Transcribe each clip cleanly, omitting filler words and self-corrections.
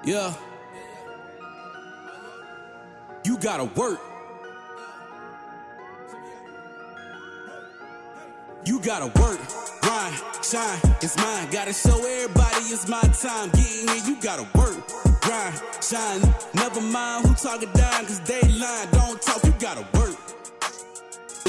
Yeah. You gotta work. You gotta work, grind, shine, it's mine. Gotta show everybody it's my time. Getting here, you gotta work, grind, shine. Never mind who talking down, cause they lying. Don't talk, you gotta work.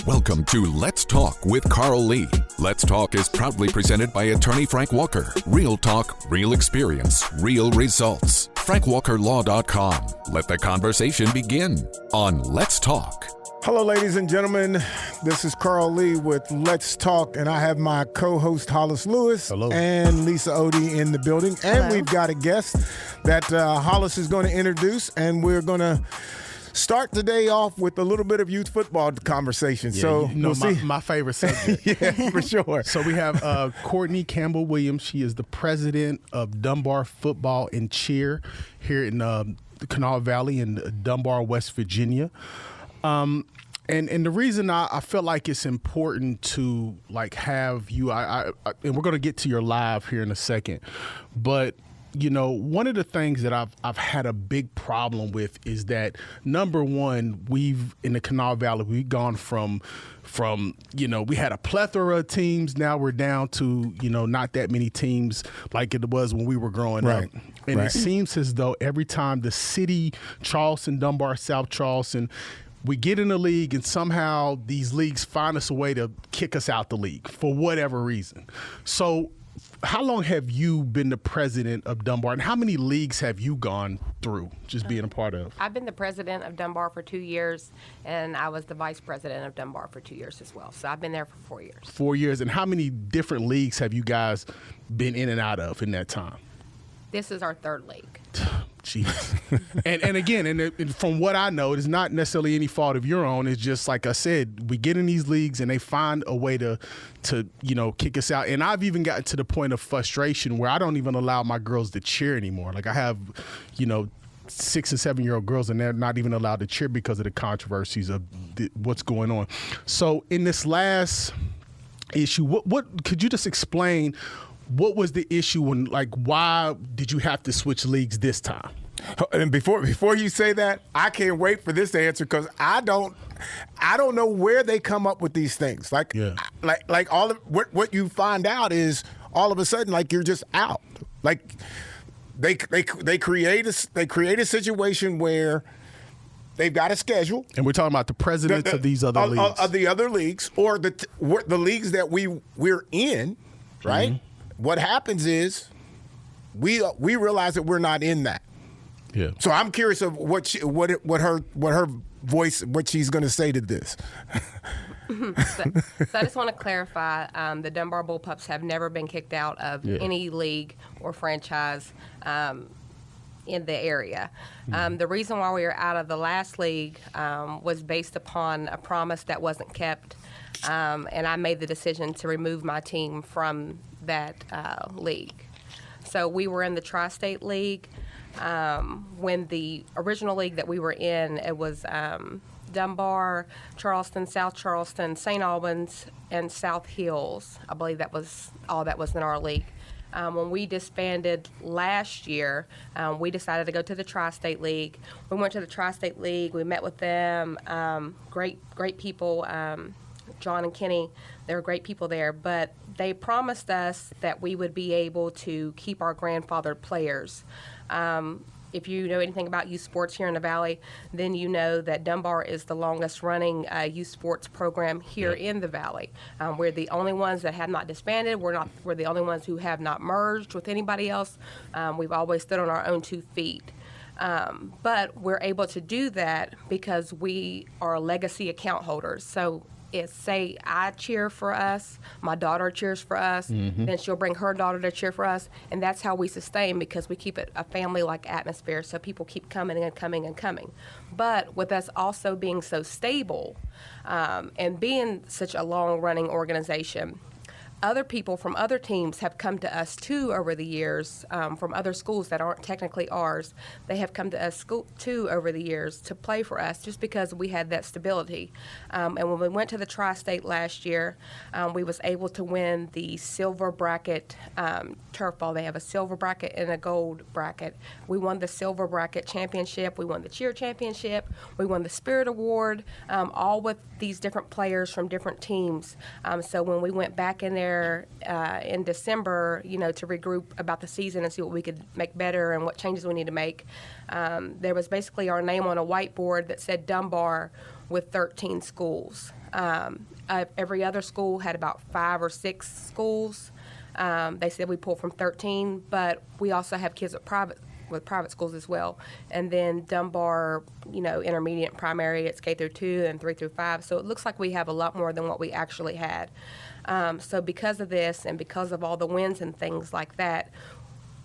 Welcome to Let's Talk with Carl Lee. Let's Talk is proudly presented by attorney Frank Walker. Real talk, real experience, real results. FrankWalkerLaw.com. Let the conversation begin on Let's Talk. Hello, ladies and gentlemen. This is Carl Lee with Let's Talk, and I have my co-host Hollis Lewis and Lisa Otey in the building. And Hello. We've got a guest that Hollis is going to introduce, and we're going to start the day off with a little bit of youth football conversation. Yeah, so you know, we'll see. My favorite subject. Yeah, for sure. So we have Courtney Williams. She is the president of Dunbar Football and Cheer here in the Kanawha Valley in Dunbar, West Virginia. And the reason I feel like it's important to have you, and we're going to get to your live here in a second, but you know, one of the things that I've had a big problem with is that, number one, we've in the Kanawha Valley, we've gone from we had a plethora of teams. Now we're down to not that many teams like it was when we were growing up. And It seems as though every time the city, Charleston, Dunbar, South Charleston, we get in the league and somehow these leagues find us a way to kick us out the league for whatever reason. So how long have you been the president of Dunbar, and how many leagues have you gone through just being a part of? I've been the president of Dunbar for 2 years, and I was the vice president of Dunbar for 2 years as well. So I've been there for 4 years. 4 years. And how many different leagues have you guys been in and out of in that time? This is our third league. Jeez. and again, from what I know, it's not necessarily any fault of your own. It's just like I said, we get in these leagues and they find a way to kick us out. And I've even gotten to the point of frustration where I don't even allow my girls to cheer anymore. Like I have, 6 and 7-year-old girls, and they're not even allowed to cheer because of the controversies of what's going on. So in this last issue, what could you just explain? What was the issue and why did you have to switch leagues this time? And before you say that, I can't wait for this answer because I don't know where they come up with these things. Like all of what you find out is all of a sudden you're just out. Like they create a situation where they've got a schedule, and we're talking about the presidents of these other leagues, of the other leagues, or the leagues that we're in, right? Mm-hmm. What happens is we realize that we're not in that. Yeah. So I'm curious of what her voice, what she's going to say to this. So I just want to clarify: the Dunbar Bullpups have never been kicked out of any league or franchise in the area. The reason why we were out of the last league was based upon a promise that wasn't kept, and I made the decision to remove my team from that league. So we were in the Tri-State League. When the original league that we were in, it was Dunbar, Charleston, South Charleston, St. Albans, and South Hills. I believe that was all that was in our league. When we disbanded last year, we decided to go to the Tri-State League. We went to the Tri-State League. We met with them. Great people. John and Kenny, they were great people there, but they promised us that we would be able to keep our grandfathered players. If you know anything about youth sports here in the Valley, then you know that Dunbar is the longest running youth sports program here in the Valley. We're the only ones that have not disbanded. We're the only ones who have not merged with anybody else. We've always stood on our own 2 feet. But we're able to do that because we are legacy account holders. So say I cheer for us, my daughter cheers for us, then she'll bring her daughter to cheer for us, and that's how we sustain because we keep it a family-like atmosphere, so people keep coming and coming and coming. But with us also being so stable and being such a long-running organization, other people from other teams have come to us too over the years, from other schools that aren't technically ours. They have come to us too over the years to play for us just because we had that stability. And when we went to the Tri-State last year, we was able to win the silver bracket turf ball. They have a silver bracket and a gold bracket. We won the silver bracket championship. We won the cheer championship. We won the Spirit Award, all with these different players from different teams. So when we went back in there in December, to regroup about the season and see what we could make better and what changes we need to make, there was basically our name on a whiteboard that said Dunbar with 13 schools. Every other school had about 5 or 6 schools. They said we pulled from 13, but we also have kids with private schools as well. And then Dunbar, intermediate and primary, it's K through 2 and 3 through 5. So it looks like we have a lot more than what we actually had. So because of this and because of all the wins and things like that,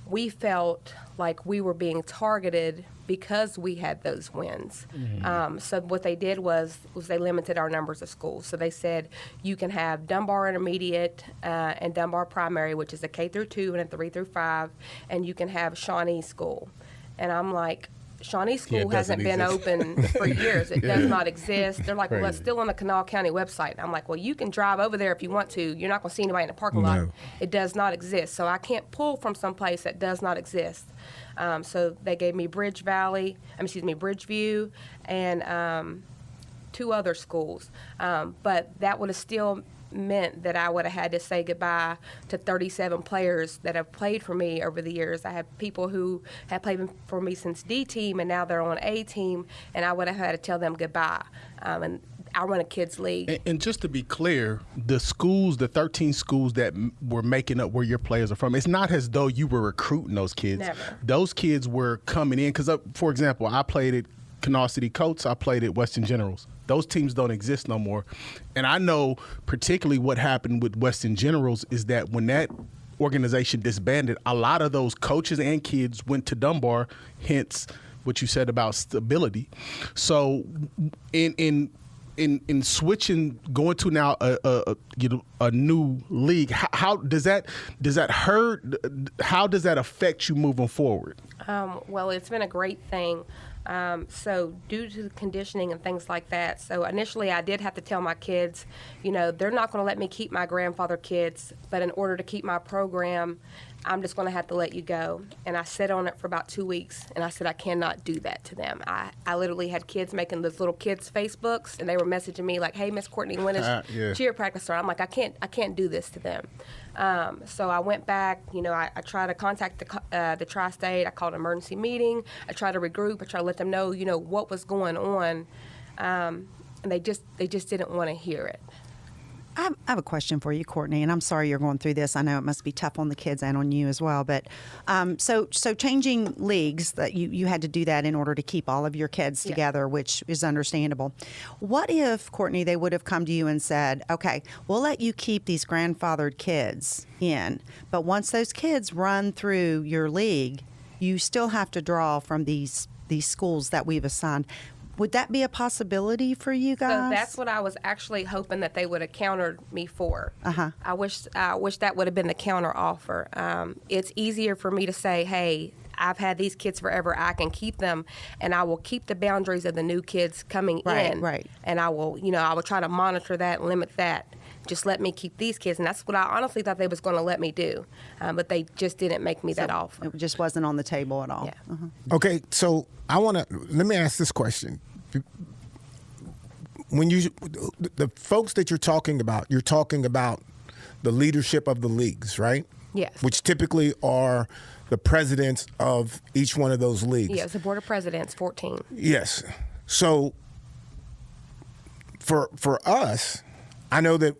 we felt like we were being targeted because we had those wins. Mm-hmm. So what they did was they limited our numbers of schools. So they said you can have Dunbar Intermediate and Dunbar Primary, which is a K through 2 and a 3 through 5, and you can have Shawnee School. And I'm like, Shawnee School hasn't been open for years. It does not exist. They're like, well, it's still on the Kanawha County website. I'm like, well, you can drive over there if you want to. You're not going to see anybody in the parking lot. It does not exist. So I can't pull from some place that does not exist. So they gave me Bridgeview and 2 other schools. But that would have still meant that I would have had to say goodbye to 37 players that have played for me over the years. I have people who have played for me since D team and now they're on A team, and I would have had to tell them goodbye. And I run a kids league. And just to be clear, the 13 schools that were making up where your players are from, it's not as though you were recruiting those kids. Never. Those kids were coming in because, for example, I played at Kanawha City Coats, I played at Western Generals. Those teams don't exist no more. And I know particularly what happened with Western Generals is that when that organization disbanded, a lot of those coaches and kids went to Dunbar, hence what you said about stability. So in switching, going to now a new league, how does that hurt? How does that affect you moving forward? Well, it's been a great thing. So due to the conditioning and things like that, so initially I did have to tell my kids, they're not going to let me keep my grandfather kids, but in order to keep my program, I'm just going to have to let you go. And I sat on it for about 2 weeks, and I said I cannot do that to them. I literally had kids making those little kids' Facebooks, and they were messaging me like, hey, Miss Courtney, when is cheer practice start? I'm like, I can't do this to them. So I went back, I tried to contact the Tri-State. I called an emergency meeting. I tried to regroup. I tried to let them know, what was going on. And they just didn't want to hear it. I have a question for you, Courtney, and I'm sorry you're going through this. I know it must be tough on the kids and on you as well. But so changing leagues, that you had to do that in order to keep all of your kids together, which is understandable. What if, Courtney, they would have come to you and said, okay, we'll let you keep these grandfathered kids in, but once those kids run through your league, you still have to draw from these schools that we've assigned. Would that be a possibility for you guys? So that's what I was actually hoping that they would have countered me for. Uh-huh. I wish that would have been the counter offer. It's easier for me to say, hey, I've had these kids forever. I can keep them, and I will keep the boundaries of the new kids coming in. Right. And I will try to monitor that and limit that. Just let me keep these kids, and that's what I honestly thought they was going to let me do, but they just didn't make me that offer. It just wasn't on the table at all. Yeah. Uh-huh. Okay, so let me ask this question. When the folks that you're talking about the leadership of the leagues, right? Yes. Which typically are the presidents of each one of those leagues. Yeah, it's the board of presidents, 14. Yes. So for us, I know that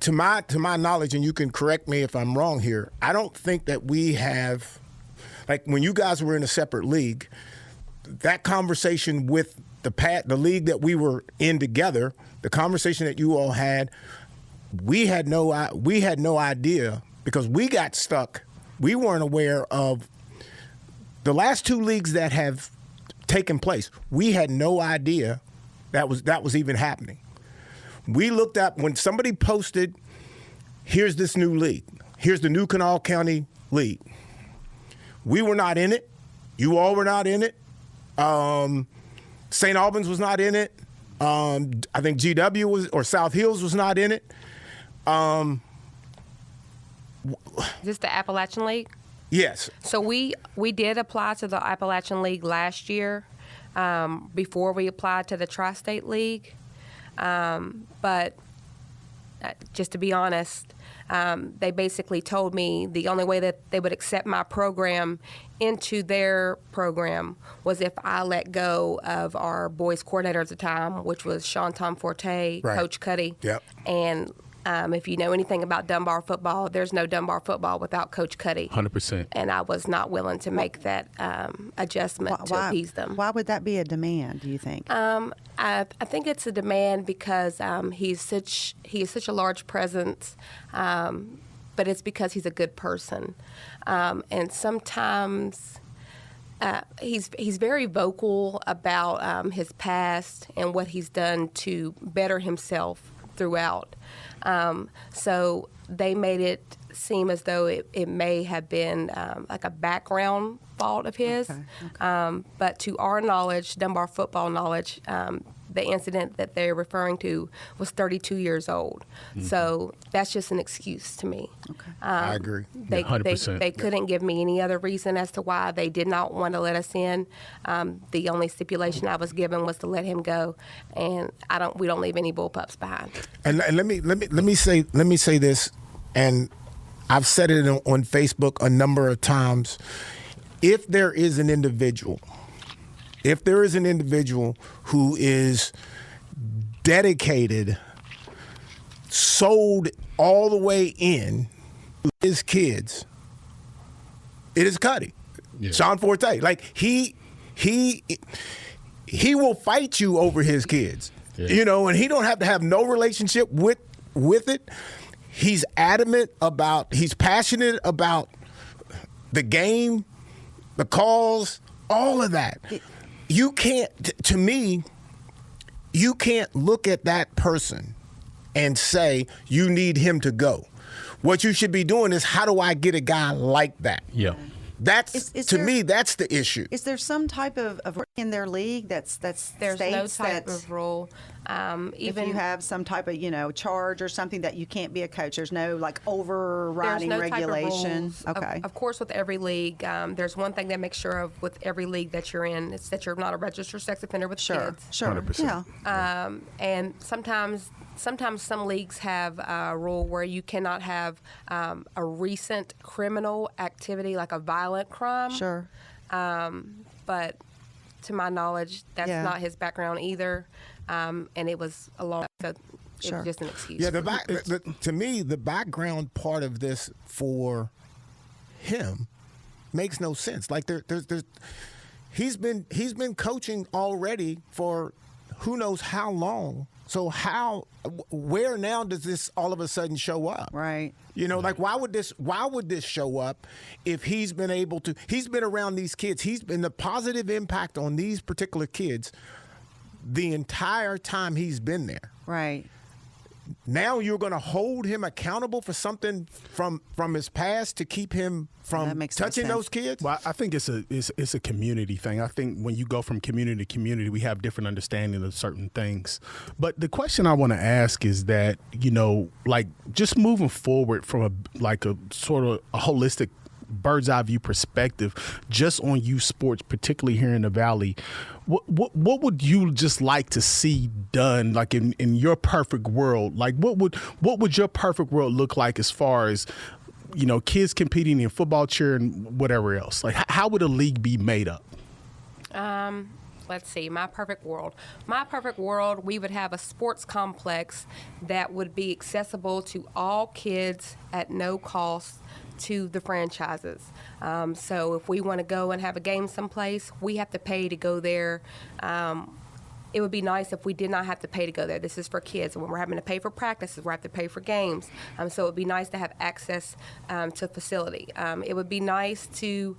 to my knowledge, and you can correct me if I'm wrong here, I don't think that we have, like when you guys were in a separate league, that conversation with the league that we were in together, the conversation that you all had, we had no idea because we got stuck. We weren't aware of the last 2 leagues that have taken place. We had no idea that was even happening. We looked up when somebody posted here's this new league. Here's the new Kanawha County League. We were not in it. You all were not in it. St. Albans was not in it. I think GW was, or South Hills was not in it. Just the Appalachian League? Yes. So we did apply to the Appalachian League last year before we applied to the Tri-State League. But just to be honest, they basically told me the only way that they would accept my program into their program was if I let go of our boys coordinator at the time, which was Sean Tom Forte, Right. Coach Cuddy. Yep. And if you know anything about Dunbar football, there's no Dunbar football without Coach Cuddy. 100%. And I was not willing to make that adjustment to appease them. Why would that be a demand, do you think? I think it's a demand because he is such a large presence, but it's because he's a good person, and sometimes he's very vocal about his past and what he's done to better himself throughout. So they made it seem as though it may have been like a background fault of his. Okay. But to our knowledge, Dunbar football knowledge, the incident that they're referring to was 32 years old. Mm-hmm. So that's just an excuse to me. Okay. I agree. They 100%. They couldn't give me any other reason as to why they did not want to let us in. The only stipulation I was given was to let him go, and we don't leave any bullpups behind. And let me say this, and I've said it on Facebook a number of times. If there is an individual who is dedicated, sold all the way in to his kids, it is Cuddy. Yeah. Sean Forte. Like he will fight you over his kids. Yeah. And he don't have to have no relationship with it. He's he's passionate about the game, the calls, all of that. You can't look at that person and say you need him to go. What you should be doing is, how do I get a guy like that? Yeah. That's me. That's the issue. Is there some type of in their league that's there's no type of rule. Even if you have some type of charge or something that you can't be a coach, there's no overriding regulation. Type of rules. Okay. Of course, with every league, there's one thing that makes sure of with every league that you're in, it's that you're not a registered sex offender with kids. Sure. 100%. Yeah. And sometimes some leagues have a rule where you cannot have a recent criminal activity, like a violent crime. Sure. But to my knowledge, that's not his background either. And it was a long, so it was just an excuse. Yeah, to me, the background part of this for him makes no sense. Like he's been coaching already for who knows how long. So where now does this all of a sudden show up? Right. Why would this show up if he's been around these kids? He's been the positive impact on these particular kids the entire time he's been there. Right. Now you're going to hold him accountable for something from his past to keep him from touching those kids? Well, I think it's a community thing. I think when you go from community to community, we have different understanding of certain things. But the question I want to ask is that, just moving forward from a sort of a holistic bird's eye view perspective, just on youth sports, particularly here in the Valley, what would you just like to see done, like in your perfect world? Like what would your perfect world look like as far as kids competing in football, cheer, and whatever else? Like how would a league be made up? Let's see, my perfect world. My perfect world, we would have a sports complex that would be accessible to all kids at no cost to the franchises. So if we want to go and have a game someplace, we have to pay to go there. It would be nice if we did not have to pay to go there. This is for kids. When we're having to pay for practices, we have to pay for games. So it would be nice to have access to facility. It would be nice to,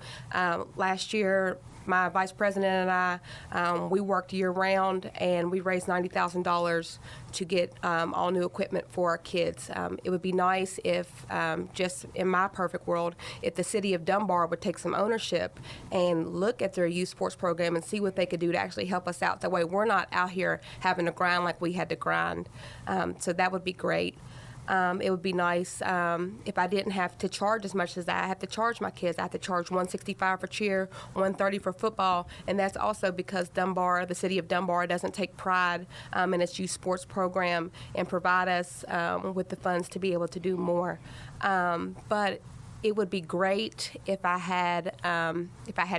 last year, my vice president and I, we worked year round, and we raised $90,000 to get all new equipment for our kids. It would be nice if, just in my perfect world, if the city of Dunbar would take some ownership and look at their youth sports program and see what they could do to actually help us out. That way we're not out here having to grind like we had to grind. So that would be great. It would be nice if I didn't have to charge as much as I have to charge my kids. I have to charge $165 for cheer, $130 for football, and that's also because Dunbar, the city of Dunbar, doesn't take pride in its youth sports program and provide us with the funds to be able to do more. But it would be great if I had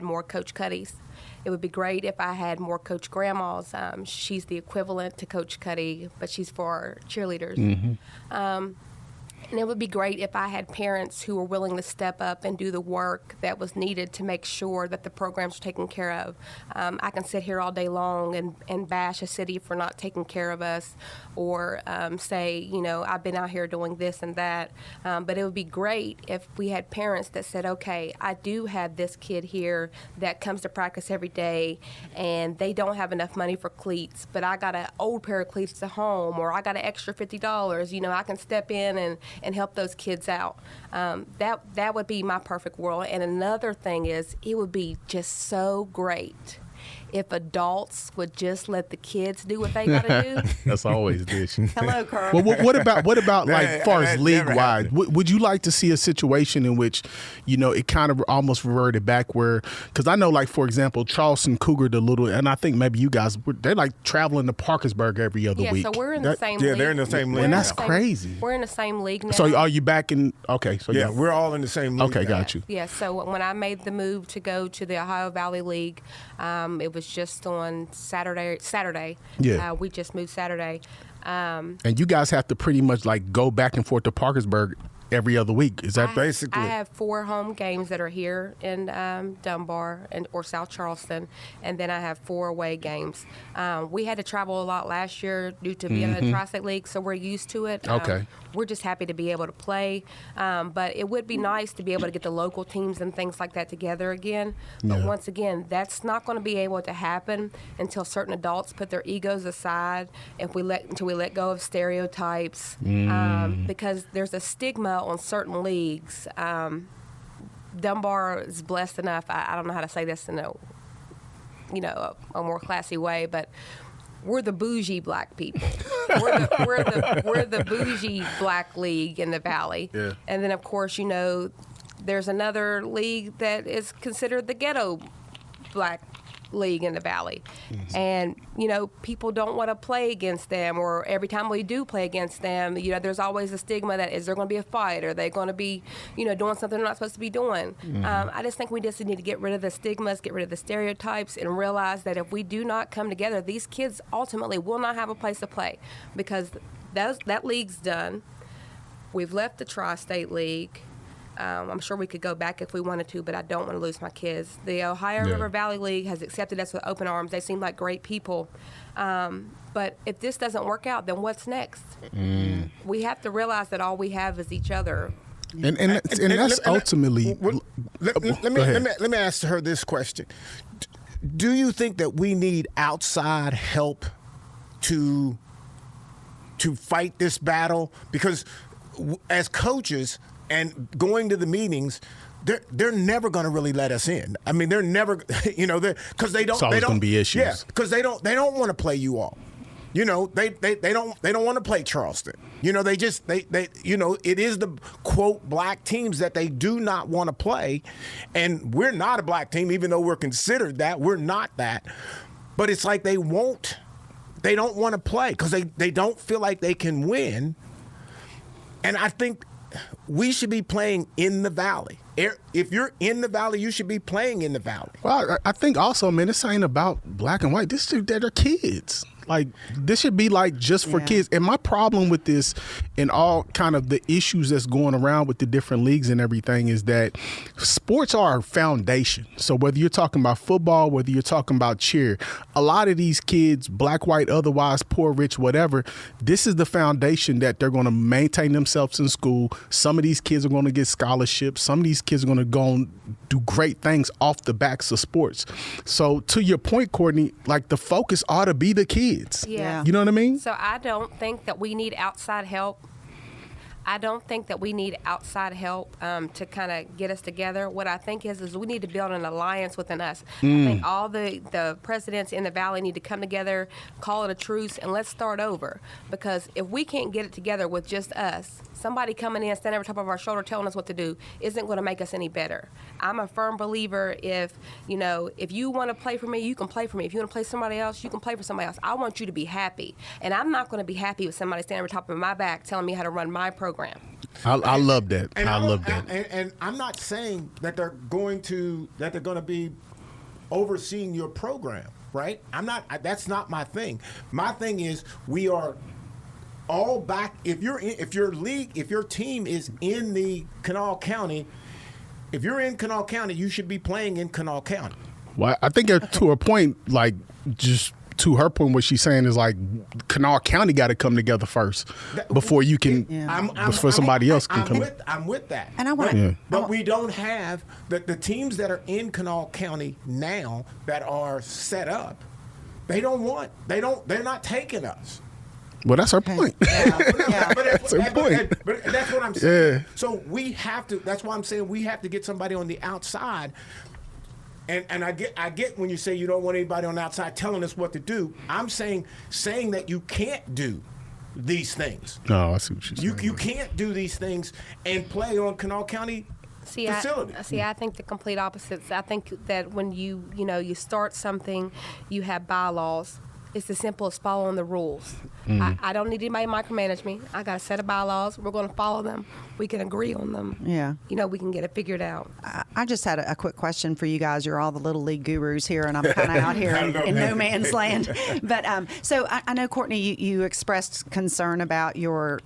more Coach Cuddies. It would be great if I had more Coach Grandmas. She's the equivalent to Coach Cuddy, but she's for cheerleaders. And it would be great if I had parents who were willing to step up and do the work that was needed to make sure that the programs are taken care of. I can sit here all day long and bash a city for not taking care of us, or say, you know, I've been out here doing this and that. But it would be great if we had parents that said, okay, I do have this kid here that comes to practice every day, and they don't have enough money for cleats, but I got an old pair of cleats at home, or I got an extra $50. You know, I can step in and help those kids out. That would be my perfect world. And another thing is, it would be just so great if adults would just let the kids do what they got to do. That's always the issue. Hello, Carl. Well, what about like, as far as league-wide, would you like to see a situation in which, you know, it kind of almost reverted back where, because I know, like, for example, Charleston Cougar, the little, and I think maybe you guys, they're like traveling to Parkersburg every other week. Yeah, so we're in the same league. Yeah, they're in the same league. And that's crazy. We're in the same league now. So are you back in, okay. So yeah, we're all in the same league. Okay, got you. Yeah, so when I made the move to go to the Ohio Valley League, it was just on Saturday. Yeah. We just moved Saturday. And you guys have to pretty much like go back and forth to Parkersburg every other week. Is that basically? I have 4 home games that are here in Dunbar or South Charleston, and then I have 4 away games. We had to travel a lot last year due to being in the Tri-State League, so we're used to it. Okay. We're just happy to be able to play, but it would be nice to be able to get the local teams and things like that together again. But once again, that's not going to be able to happen until certain adults put their egos aside, until we let go of stereotypes, because there's a stigma on certain leagues. Dunbar is blessed enough. I don't know how to say this in a more classy way, but we're the bougie black people. we're the bougie black league in the Valley. Yeah. And then, of course, you know, there's another league that is considered the ghetto black league in the Valley. And, you know, people don't want to play against them, or every time we do play against them, you know, there's always a stigma that, is there going to be a fight? Are they going to be, you know, doing something they're not supposed to be doing? I just think we just need to get rid of the stigmas, get rid of the stereotypes, and realize that if we do not come together, these kids ultimately will not have a place to play, because that league's done. We've left the Tri-State League. I'm sure we could go back if we wanted to, but I don't want to lose my kids. The Ohio River Valley League has accepted us with open arms. They seem like great people. But if this doesn't work out, then what's next? We have to realize that all we have is each other. And that's ultimately. Let me ask her this question. Do you think that we need outside help to fight this battle? Because as coaches and going to the meetings, they're never going to really let us in. I mean, they're never, you know, because they don't. It's always going to be issues. Yeah, because they don't want to play you all. You know, they don't want to play Charleston. You know, they you know, it is the quote black teams that they do not want to play, and we're not a black team, even though we're considered that. We're not that, but it's like they don't want to play because they don't feel like they can win, and I think we should be playing in the Valley. If you're in the Valley, you should be playing in the Valley. Well, I think also, man, this ain't about black and white. They're kids. Like, this should be like just for kids. And my problem with this and all kind of the issues that's going around with the different leagues and everything is that sports are a foundation. So whether you're talking about football, whether you're talking about cheer, a lot of these kids, black, white, otherwise, poor, rich, whatever, this is the foundation that they're going to maintain themselves in school. Some of these kids are going to get scholarships. Some of these kids are going to go and do great things off the backs of sports. So to your point, Courtney, like the focus ought to be the kids. Yeah. You know what I mean? So I don't think that we need outside help. I don't think that we need outside help to kind of get us together. What I think is we need to build an alliance within us. I think all the presidents in the Valley need to come together, call it a truce, and let's start over. Because if we can't get it together with just us, somebody coming in, standing over top of our shoulder telling us what to do isn't going to make us any better. I'm a firm believer if you want to play for me, you can play for me. If you want to play somebody else, you can play for somebody else. I want you to be happy. And I'm not going to be happy with somebody standing over top of my back telling me how to run my program. I love that. I love that. And I'm not saying that they're going to be overseeing your program, right? That's not my thing. My thing is we are all back. If your team is in the Kanawha County, if you're in Kanawha County, you should be playing in Kanawha County. Well, I think to a point, like just to her point, what she's saying is like Kanawha County got to come together first before you can, before somebody else can come. I'm with that. And I want But we don't have the teams that are in Kanawha County now that are set up. They're not taking us. Well, that's her point. That's her point. But that's what I'm saying. Yeah. So we have to. That's why I'm saying we have to get somebody on the outside. And I get when you say you don't want anybody on the outside telling us what to do. I'm saying that you can't do these things. No, I see what she's saying. You can't do these things and play on Kanawha County facility. I think the complete opposites. I think that when you start something, you have bylaws. It's as simple as following the rules. I don't need anybody to micromanage me. I got a set of bylaws. We're going to follow them. We can agree on them. Yeah. We can get it figured out. I just had a quick question for you guys. You're all the little league gurus here, and I'm kind of out here in no man's land. But so I know, Courtney, you expressed concern about your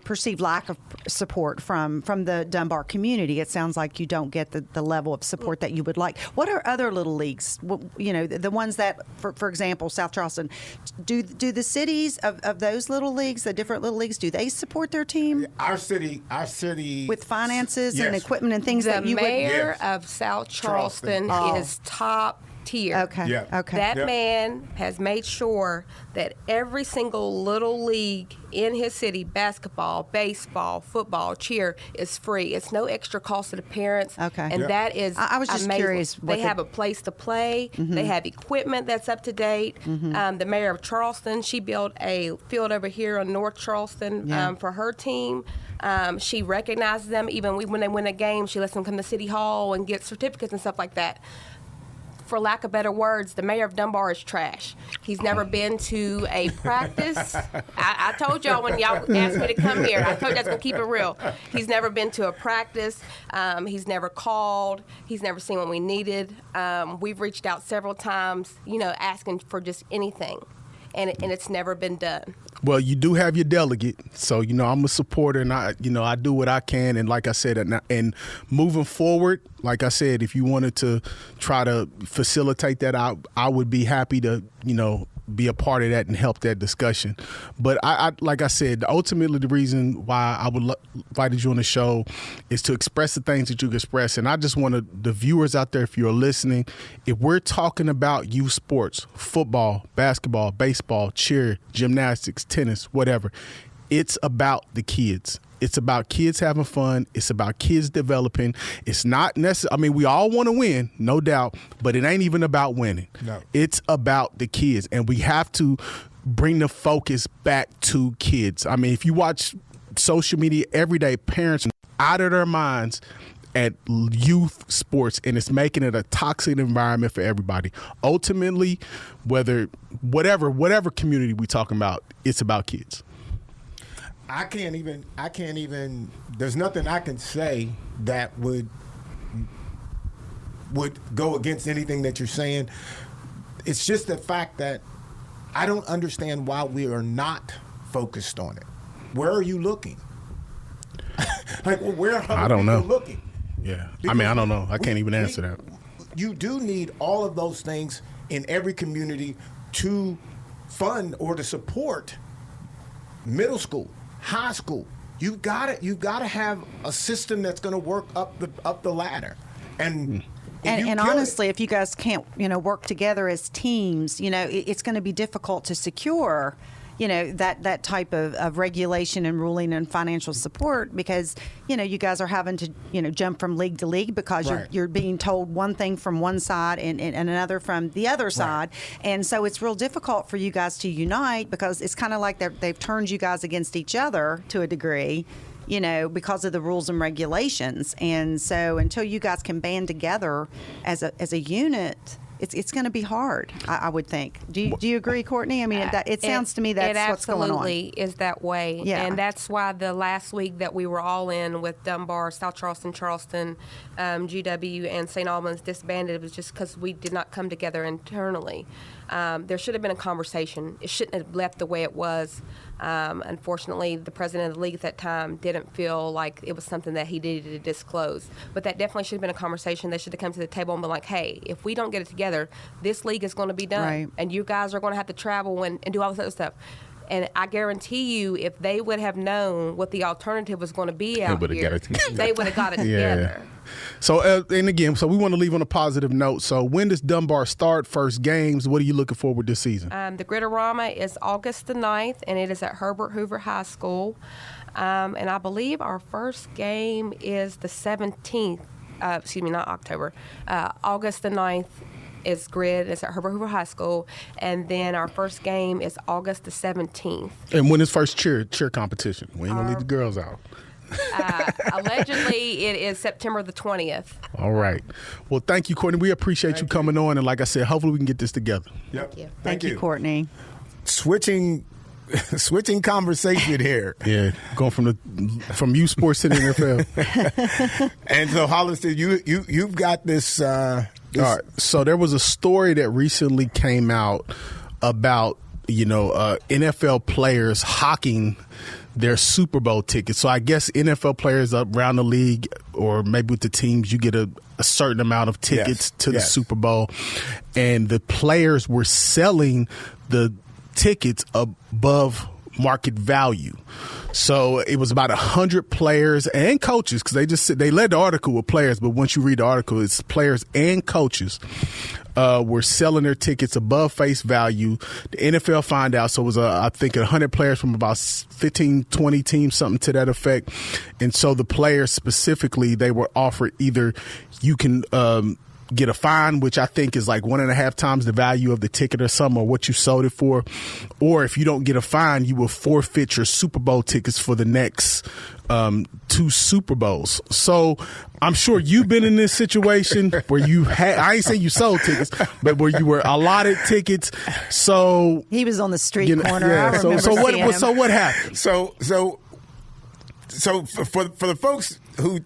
perceived lack of support from the Dunbar community. It sounds like you don't get the level of support that you would like. What are other little leagues? The ones that, for example, South Charleston, do the cities of those little leagues, the different little leagues, do they support their team? Our city with finances and equipment and things the that you would. The mayor of South Charleston is top tier. Okay. Yeah. Okay. That man has made sure that every single little league in his city, basketball, baseball, football, cheer, is free. It's no extra cost to the parents. Okay. And that is I was just amazing. curious. They have a place to play. They have equipment that's up to date. The mayor of Charleston, she built a field over here on North Charleston for her team. She recognizes them even when they win a game. She lets them come to City Hall and get certificates and stuff like that. For lack of better words, the mayor of Dunbar is trash. He's never been to a practice. I told y'all when y'all asked me to come here, I told you I was going to keep it real. He's never been to a practice. He's never called. He's never seen what we needed. We've reached out several times, asking for just anything. And it's never been done. Well, you do have your delegate, so I'm a supporter, and I do what I can. And like I said, and moving forward, like I said, if you wanted to try to facilitate that, I would be happy to be a part of that and help that discussion. But I like I said, ultimately the reason why I would invited you on the show is to express the things that you express. And I just want the viewers out there, if you're listening, if we're talking about youth sports, football, basketball, baseball, cheer, gymnastics, tennis, whatever, it's about the kids. It's about kids having fun. It's about kids developing. It's not necessary. I mean, we all want to win, no doubt, but it ain't even about winning. No. It's about the kids, and we have to bring the focus back to kids. I mean, if you watch social media every day, parents are out of their minds at youth sports, and it's making it a toxic environment for everybody. Ultimately, whatever community we're talking about, it's about kids. I can't even, there's nothing I can say that would go against anything that you're saying. It's just the fact that I don't understand why we are not focused on it. Where are you looking? Like, well, where are I don't know. looking? Yeah. Because I don't know. I can't even answer that. You do need all of those things in every community to fund or to support middle school, high school. You've got to have a system that's going to work up the ladder. And honestly, if you guys can't, work together as teams, it's going to be difficult to secure, that type of regulation and ruling and financial support because, you guys are having to, jump from league to league because you're being told one thing from one side and another from the other side. And so it's real difficult for you guys to unite because it's kind of like they've turned you guys against each other to a degree. Because of the rules and regulations. And so until you guys can band together as a unit, it's going to be hard, I would think. Do you agree, Courtney? I mean, it sounds to me that's what's going on. It absolutely is that way. Yeah. And that's why the last week that we were all in with Dunbar, South Charleston, GW, and St. Albans disbanded was just because we did not come together internally. There should have been a conversation. It shouldn't have left the way it was. Unfortunately, the president of the league at that time didn't feel like it was something that he needed to disclose. But that definitely should have been a conversation. They should have come to the table and been like, hey, if we don't get it together, this league is going to be done. Right. And you guys are going to have to travel and do all this other stuff. And I guarantee you, if they would have known what the alternative was going to be out here, they would have got it together. So, and again, so we want to leave on a positive note. So when does Dunbar start first games? What are you looking forward this season? The Gritterama is August the 9th, and it is at Herbert Hoover High School. And I believe our first game is the 17th. Not October. August the 9th. Is Grid. It's at Herbert Hoover High School, and then our first game is August the 17th. And when is first cheer competition? We ain't gonna leave the girls out. Allegedly, it is September the 20th. All right. Well, thank you, Courtney. We appreciate you coming on, and like I said, hopefully we can get this together. Yep. Thank you. Thank you, Courtney. Switching conversation here. Yeah, going from U Sports to the NFL. And so, Hollis, you've got this. All right. So there was a story that recently came out about NFL players hawking their Super Bowl tickets. So I guess NFL players around the league, or maybe with the teams, you get a certain amount of tickets to the Super Bowl, and the players were selling the tickets above market value. So it was about 100 players and coaches, because they led the article with players, but once you read the article, it's players and coaches were selling their tickets above face value. The NFL found out, so it was I think 100 players from about 15, 20 teams, something to that effect. And so the players specifically, they were offered either you can get a fine, which I think is like 1.5 times the value of the ticket or something, or what you sold it for. Or if you don't get a fine, you will forfeit your Super Bowl tickets for the next 2 Super Bowls. So I'm sure you've been in this situation where you had, I ain't saying you sold tickets, but where you were allotted tickets. So he was on the street corner. Yeah, I remember seeing him. So what happened? So for the folks who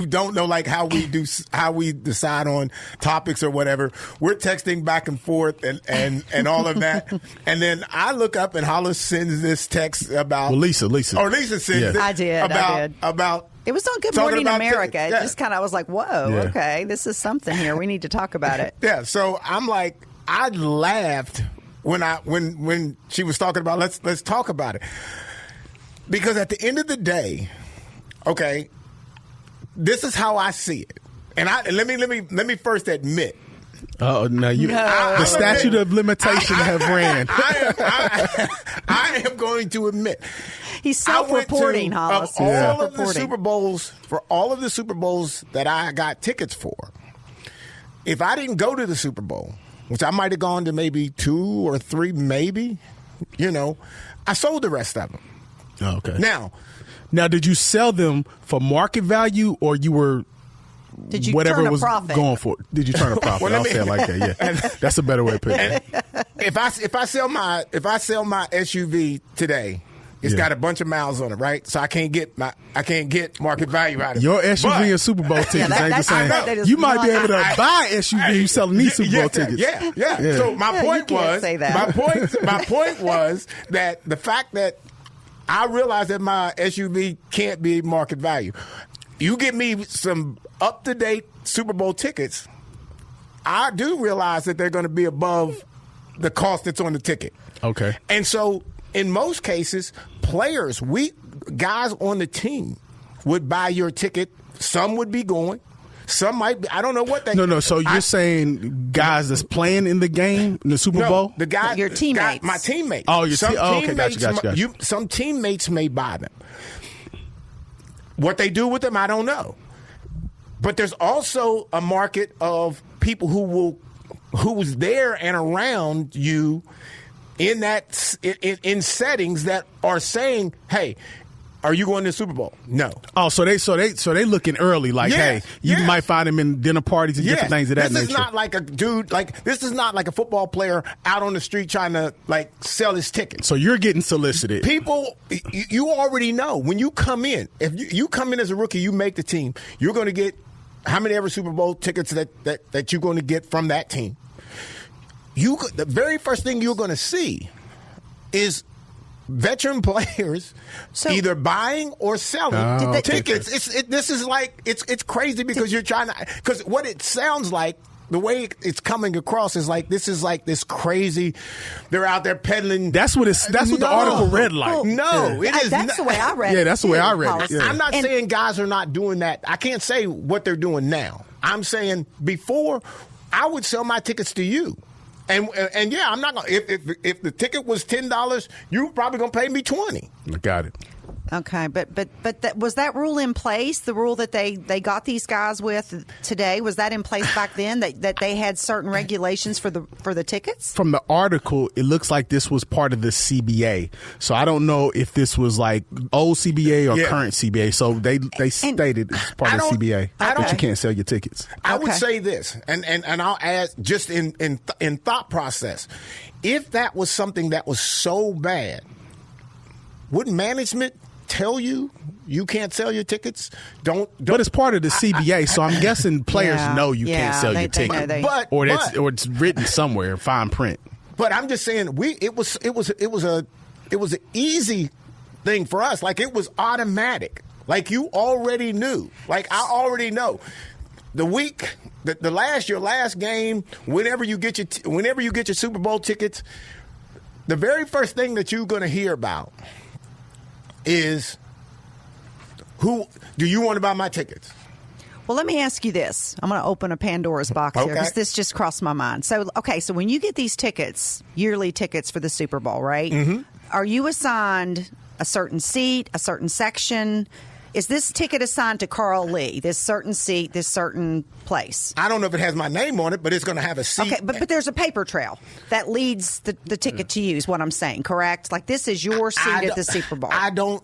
don't know, like, how we decide on topics or whatever, we're texting back and forth and all of that, and then I look up and Hollis sends this text about Lisa sends it. I did about it was on Good Morning America. Yeah. It just kind of was like, whoa, okay, this is something here. We need to talk about it. Yeah. So I'm like, I laughed when she was talking about let's talk about it, because at the end of the day, okay, this is how I see it, and let me first admit. Oh no! The statute of limitation have ran. I am going to admit. He's self-reporting, Hollis. All of the Super Bowls that I got tickets for, if I didn't go to the Super Bowl, which I might have gone to maybe 2 or 3, maybe, I sold the rest of them. Oh, okay. Now, did you sell them for market value, or you were whatever it was going for? Did you turn a profit? Well, I'll say it like that. Yeah, that's a better way to put it. If I sell my SUV today, It's got a bunch of miles on it, right? So I can't get market value out of it. Your SUV and Super Bowl tickets ain't the same. You might be able to buy SUV selling these Super Bowl tickets. Yeah. So my point was, my point was that the fact that I realized that my SUV can't be market value. You give me some up-to-date Super Bowl tickets, I do realize that they're going to be above the cost that's on the ticket. Okay. And so in most cases, guys on the team would buy your ticket. Some would be going. Some might be. I don't know what they. No. So you're saying guys that's playing in the game, in the Super Bowl? The guy, your teammates. My teammates. Oh, your teammates. Okay, gotcha. Some teammates may buy them. What they do with them, I don't know. But there's also a market of people who's there and around you in that in settings that are saying, "Hey, are you going to the Super Bowl?" No. Oh, so they looking early, like, hey, you might find them in dinner parties and different things of that nature. This is not like a dude, this is not like a football player out on the street trying to sell his tickets. So you're getting solicited. People, you already know when you come in. If you come in as a rookie, you make the team. You're going to get how many ever Super Bowl tickets that you're going to get from that team. The very first thing you're going to see is veteran players either buying or selling tickets. This is it's crazy because you're trying to, because what it sounds like, the way it's coming across is this crazy. They're out there peddling. That's what the article read like. No, it is. That's the way I read it. Yeah, that's the way I read it. Yeah. I'm not saying guys are not doing that. I can't say what they're doing now. I'm saying before, I would sell my tickets to you. And yeah, I'm not gonna. If the ticket was $10, you're probably gonna pay me $20. I got it. Okay, but was that rule in place? The rule that they got these guys with today, was that in place back then? That they had certain regulations for the tickets? From the article, it looks like this was part of the CBA. So I don't know if this was like old CBA or current CBA. So they stated it's part of the CBA that you can't sell your tickets. I would say this, and I'll add just in thought process, if that was something that was so bad, wouldn't management tell you can't sell your tickets? Don't. But it's part of the CBA, so I'm guessing players know you can't sell your ticket, or it's written somewhere, fine print. But I'm just saying, it was an easy thing for us. Like, it was automatic. Like, you already knew. Like, I already know. The week, your last game, whenever you get your Super Bowl tickets, the very first thing that you're going to hear about is, who do you want to buy my tickets? Well, let me ask you this. I'm going to open a Pandora's box here because this just crossed my mind. So when you get these tickets, yearly tickets for the Super Bowl, right? Mm-hmm. Are you assigned a certain seat, a certain section? Is this ticket assigned to Carl Lee, this certain seat, this certain place? I don't know if it has my name on it, but it's going to have a seat. Okay, but there's a paper trail that leads the ticket to you, is what I'm saying, correct? Like, this is your seat at the Super Bowl. I don't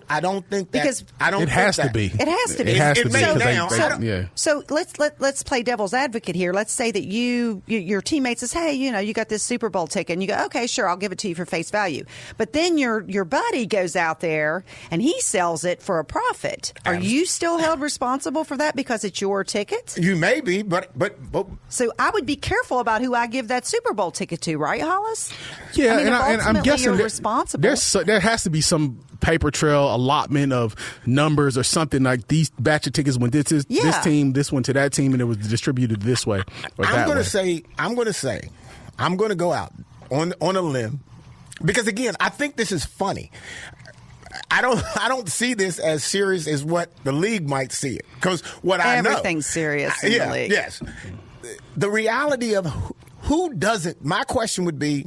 think that. Because it has to be. It has to be. It has to be. So let's play devil's advocate here. Let's say that your teammate says, hey, you got this Super Bowl ticket, and you go, okay, sure, I'll give it to you for face value. But then your buddy goes out there and he sells it for a profit. Are you still held responsible for that because it's your ticket? You may be, but so I would be careful about who I give that Super Bowl ticket to, right, Hollis? Yeah, I mean, and I'm guessing you're responsible. There has to be some paper trail allotment of numbers or something, like these batch of tickets went this team, this one to that team, and it was distributed this way or that way. I'm going to go out on a limb, because again, I think this is funny. I don't see this as serious as what the league might see it, because everything's serious in the league. Yes, the reality of who doesn't. My question would be,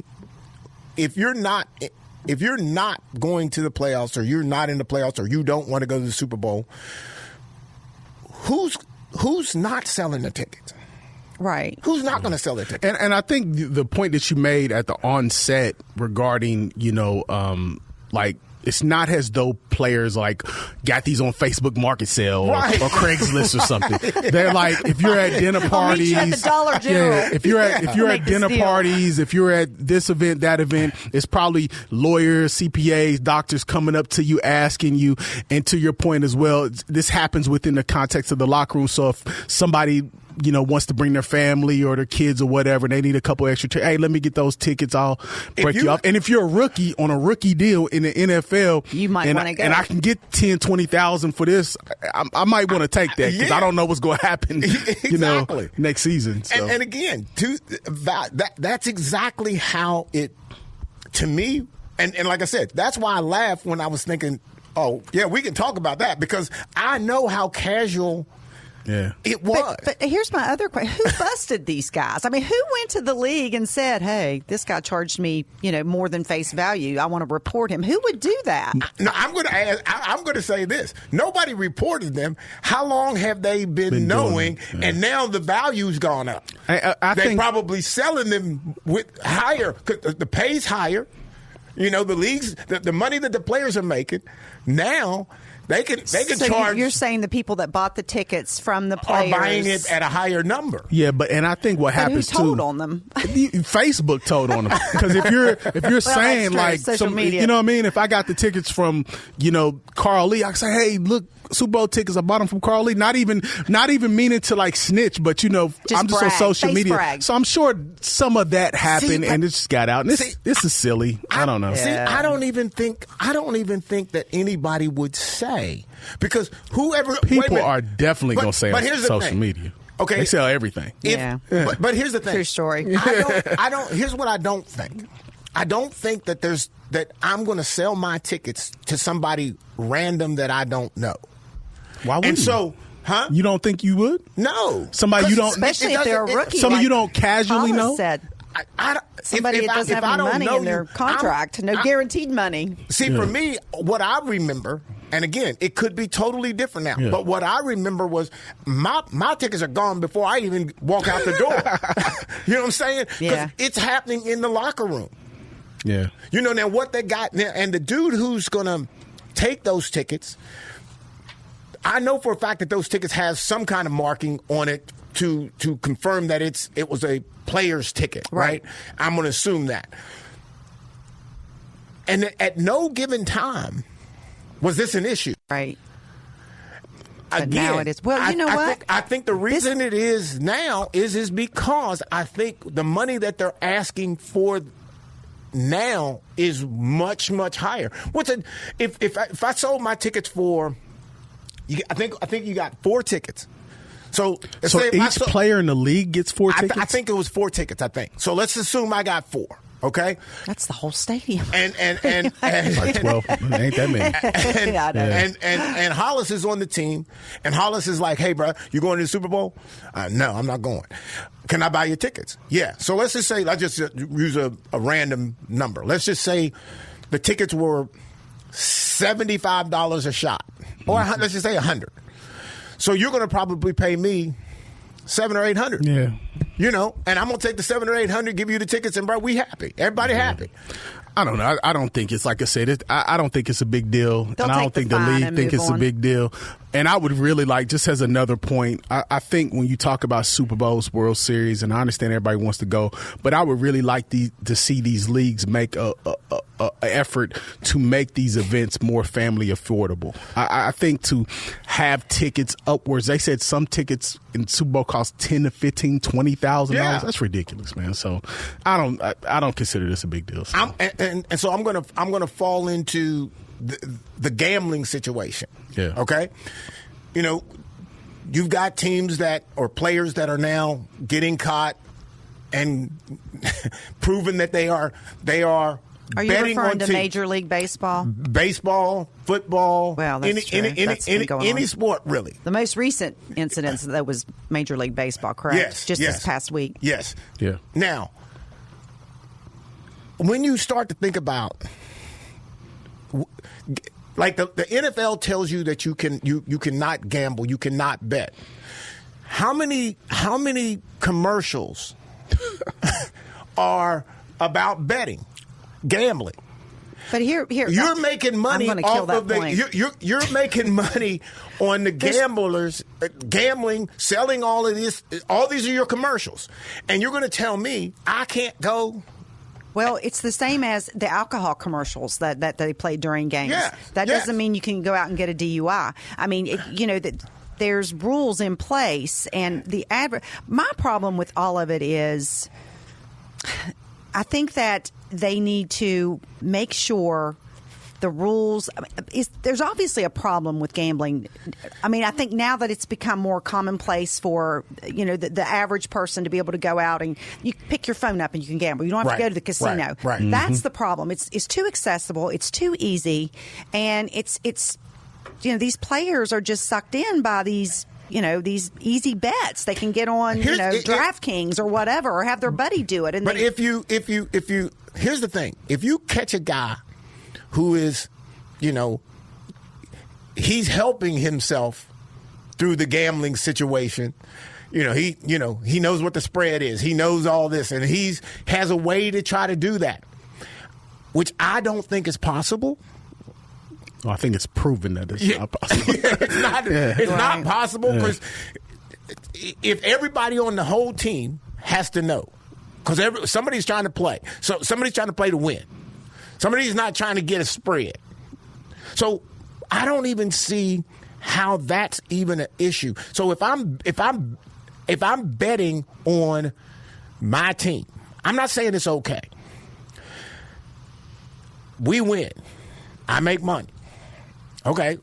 if you're not going to the playoffs, or you're not in the playoffs, or you don't want to go to the Super Bowl, who's not selling the tickets? Right. Who's not going to sell their tickets? And I think the point that you made at the onset regarding, like It's not as though players like got these on Facebook Market Sale or Craigslist or something. They're like, if you're at dinner parties, at the Dollar General. if you're at dinner parties, if you're at this event, that event, it's probably lawyers, CPAs, doctors coming up to you, asking you. And to your point as well, this happens within the context of the locker room. So if somebody wants to bring their family or their kids or whatever, and they need a couple extra hey, let me get those tickets, I'll break you off. And if you're a rookie on a rookie deal in the NFL, you might want to go. And I can get 10, 20,000 for this, I might want to take that because I don't know what's going to happen, next season. So. And again, that's exactly how it, to me, and like I said, that's why I laughed when I was thinking, oh, yeah, we can talk about that because I know how casual it was. But here's my other question. Who busted these guys? I mean, who went to the league and said, hey, this guy charged me, more than face value. I want to report him. Who would do that? No, I'm going to say this. Nobody reported them. How long have they been knowing? And now the value's gone up. I They're think probably selling them with higher, because the pay's higher. The leagues, the money that the players are making now. They can charge. You're saying the people that bought the tickets from the players are buying it at a higher number. Yeah, and I think what happens who told on them? Facebook told on them. Because if you're saying like social media. You know what I mean? If I got the tickets from Carl Lee, I can say, hey, look, Super Bowl tickets, I bought them from Carl Lee. Not even meaning to like snitch, but I'm just on social media, so I'm sure some of that happened and it just got out. And this is silly. I don't know. See, I don't even think that anybody would say, because whoever people are definitely going to say on social media. Okay, they sell everything. But here's the thing. True story. I don't. Here's what I don't think. I don't think that I'm going to sell my tickets to somebody random that I don't know. Why would you? So, you don't think you would? No. Somebody you don't, especially if they're a rookie. Somebody you don't casually know. Said. Somebody that doesn't have any money in their contract, no guaranteed money. See, for me, what I remember, and again, it could be totally different now, but what I remember was my tickets are gone before I even walk out the door. You know what I'm saying? Because it's happening in the locker room. Yeah. Now what they got now, and the dude who's going to take those tickets, I know for a fact that those tickets have some kind of marking on it to confirm that it was a player's ticket, right? I'm going to assume that. And at no given time was this an issue. Right. Again, but now it is. Well, you know what? I think the reason it is now is because I think the money that they're asking for now is much, much higher. If I sold my tickets for, I think you got 4 tickets. So each player in the league gets 4 tickets? I think it was 4 tickets, I think. So let's assume I got 4, okay? That's the whole stadium. And like 12. Ain't that many. And Hollis is on the team, and Hollis is like, hey, bro, you going to the Super Bowl? No, I'm not going. Can I buy your tickets? Yeah. So let's just say, let's just use a random number. Let's just say the tickets were $75 a shot, or let's just say $100. So you're going to probably pay me $700 or $800. Yeah. And I'm going to take the $700 or $800, give you the tickets, and bro, we happy. Everybody happy. I don't know. I don't think it's, like I said, I don't think it's a big deal. And I don't think the league think it's a big deal. And I would really like, just as another point, I think when you talk about Super Bowls, World Series, and I understand everybody wants to go, but I would really like to see these leagues make a effort to make these events more family affordable. I think to have tickets upwards, they said some tickets in Super Bowl cost $10,000 to $15,000, $20,000. Yeah. That's ridiculous, man. So I don't consider this a big deal. So. And so I'm gonna fall into the gambling situation. Yeah. Okay. You've got teams or players that are now getting caught and proven that they are. Are you referring to Major League Baseball? Baseball, football, well, that's true. any sport, really. The most recent incidents, that was Major League Baseball, correct? Yes. Just this past week. Yes. Yeah. Now, when you start to think about, like the NFL tells you that you cannot gamble, you cannot bet. How many commercials are about betting? Gambling. But here, you're making money off of the. You're making money on the gamblers, gambling, selling all of this. All these are your commercials, and you're going to tell me I can't go. Well, it's the same as the alcohol commercials that they play during games. Yeah, that doesn't mean you can go out and get a DUI. I mean, there's rules in place, and my problem with all of it is, I think that they need to make sure the rules. There's obviously a problem with gambling. I mean, I think now that it's become more commonplace for the average person to be able to go out and you pick your phone up and you can gamble. You don't have to go to the casino. Right. That's the problem. It's too accessible. It's too easy, and it's these players are just sucked in by these easy bets they can get on DraftKings or whatever, or have their buddy do it. But if you here's the thing: if you catch a guy who is, he's helping himself through the gambling situation. He knows what the spread is. He knows all this, and has a way to try to do that, which I don't think is possible. Well, I think it's proven that it's not possible. It's not possible because if everybody on the whole team has to know, because somebody's trying to play, so somebody's trying to play to win. Somebody's not trying to get a spread. So I don't even see how that's even an issue. So if I'm betting on my team, I'm not saying it's okay. We win. I make money. Okay.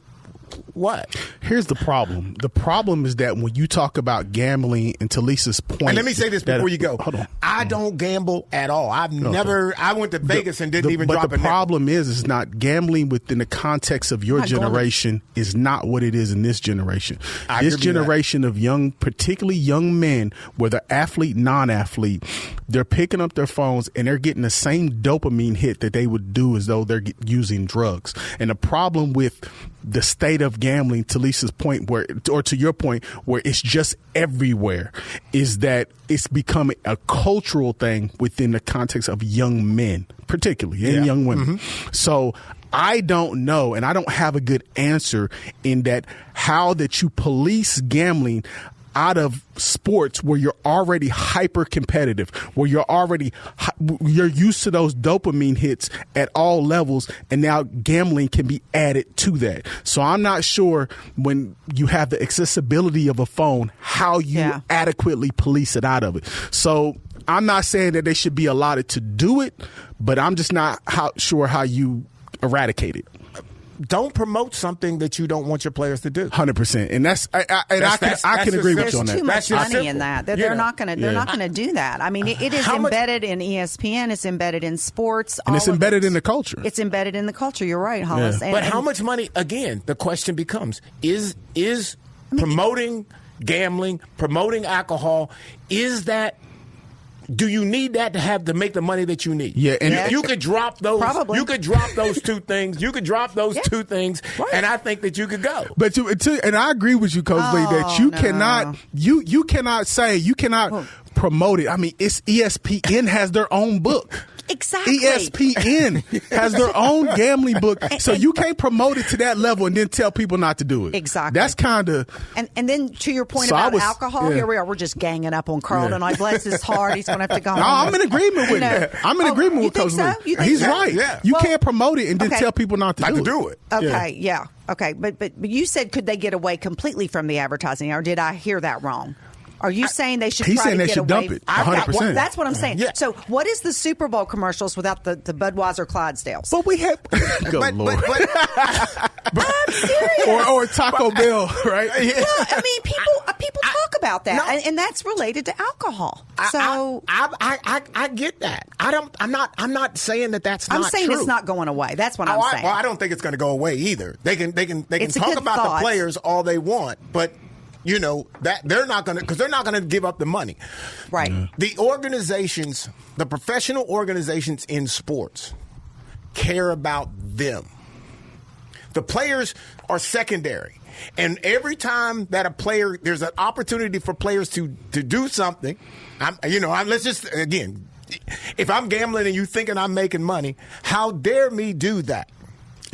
What? Here's the problem. The problem is that when you talk about gambling, and to Lisa's point, and let me say this before you go. Hold on. I don't gamble at all. I went to Vegas and didn't even drop a But the problem is not gambling within the context of your generation is not what it is in this generation. This generation of particularly young men, whether athlete, non-athlete, they're picking up their phones and they're getting the same dopamine hit that they would do as though they're using drugs. And the problem with the state of gambling, to Lisa's point, or to your point, where it's just everywhere, is that it's becoming a cultural thing within the context of young men, particularly, and young women. Mm-hmm. So I don't know, and I don't have a good answer in that how that you police gambling out of sports where you're already hyper competitive, where you're used to those dopamine hits at all levels, and now gambling can be added to that. So I'm not sure when you have the accessibility of a phone, how you adequately police it out of it. So I'm not saying that they should be allowed to do it, but I'm just not sure how you eradicate it. Don't promote something that you don't want your players to do. 100%, and I can agree with you on that. There's too much money in that. They're not going to do that. I mean, it is embedded in ESPN. It's embedded in sports, and it's embedded in the culture. It's embedded in the culture. You're right, Hollis. Yeah. But how much money? Again, the question becomes: is promoting gambling, promoting alcohol? Is that? Do you need that to make the money that you need? Yeah, and you could drop those. Probably. You could drop those two things. You could drop those two things, and I think that you could go. But and I agree with you, Coach Lee, that you cannot. You cannot say you cannot promote it. I mean, it's ESPN has their own book. Exactly. ESPN has their own gambling book, so you can't promote it to that level and then tell people not to do it. Exactly. That's kind of. And then to your point about alcohol, here we are. We're just ganging up on Carl tonight. Bless his heart. He's going to have to go home. No, I'm in agreement with you. I'm in agreement with Coach Lee. He's right. Yeah. You can't promote it and then tell people not to do it. Okay, yeah. Okay, but you said could they get away completely from the advertising, or did I hear that wrong? Are you saying they should He's try saying to they get should away? dump it 100%. That's what I'm saying. Yeah. So what is the Super Bowl commercials without the Budweiser Clydesdales? But we have good Lord. I'm serious. or Taco Bell, right? Well, I mean, people talk about that, and that's related to alcohol. So I get that. I'm not saying that that's not true. I'm saying it's not going away. That's what I'm saying. Well, I don't think it's going to go away either. They can It's a talk good about thought. the players all they want, but that they're not going to, because they're not going to give up the money. Right. The organizations, the professional organizations in sports care about them. The players are secondary. And every time that there's an opportunity for players to do something, let's just, again, if I'm gambling and you thinking I'm making money, how dare me do that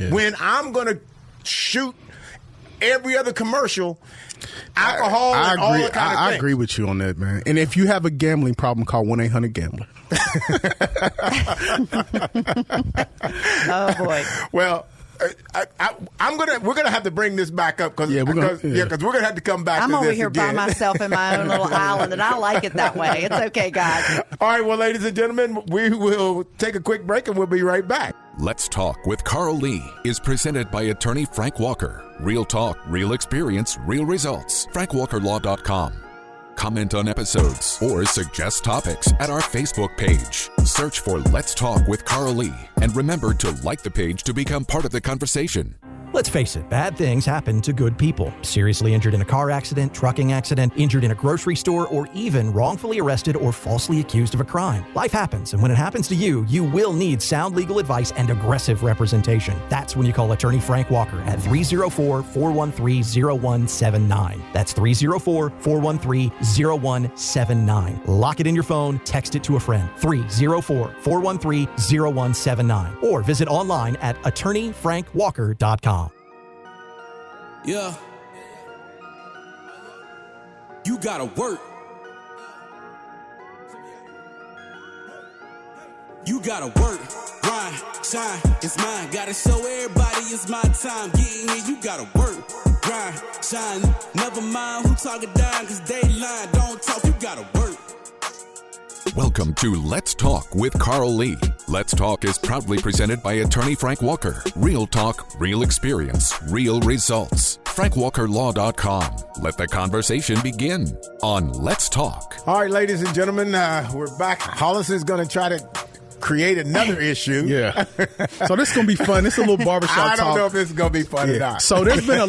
when I'm going to shoot every other commercial, alcohol, and all that kind of thing. I agree with you on that, man. And if you have a gambling problem, call 1-800-GAMBLER. Oh boy. Well, we're gonna have to bring this back up because we're gonna have to come back. I'm to over this here again. by myself in my own little island, and I like it that way. It's okay, guys. All right, well, ladies and gentlemen, we will take a quick break and we'll be right back. Let's Talk with Carl Lee is presented by attorney Frank Walker. Real talk, real experience, real results. FrankWalkerLaw.com. Comment on episodes or suggest topics at our Facebook page. Search for Let's Talk with Carl Lee and remember to like the page to become part of the conversation. Let's face it, bad things happen to good people. Seriously injured in a car accident, trucking accident, injured in a grocery store, or even wrongfully arrested or falsely accused of a crime. Life happens, and when it happens to you, you will need sound legal advice and aggressive representation. That's when you call attorney Frank Walker at 304-413-0179. That's 304-413-0179. Lock it in your phone, text it to a friend. 304-413-0179. Or visit online at attorneyfrankwalker.com. Yeah. You gotta work. You gotta work, grind, shine, it's mine. Gotta show everybody it's my time. Getting here, you gotta work, grind, shine. Never mind who talking down, cause they lying. Don't talk, you gotta work. Welcome to Let's Talk with Carl Lee. Let's Talk is proudly presented by attorney Frank Walker. Real talk, real experience, real results. FrankWalkerLaw.com. Let the conversation begin on Let's Talk. All right, ladies and gentlemen, we're back. Hollis is going to try to create another issue. Yeah. So this is going to be fun. It's a little barbershop talk. I don't know if this is going to be fun or not. So there's been a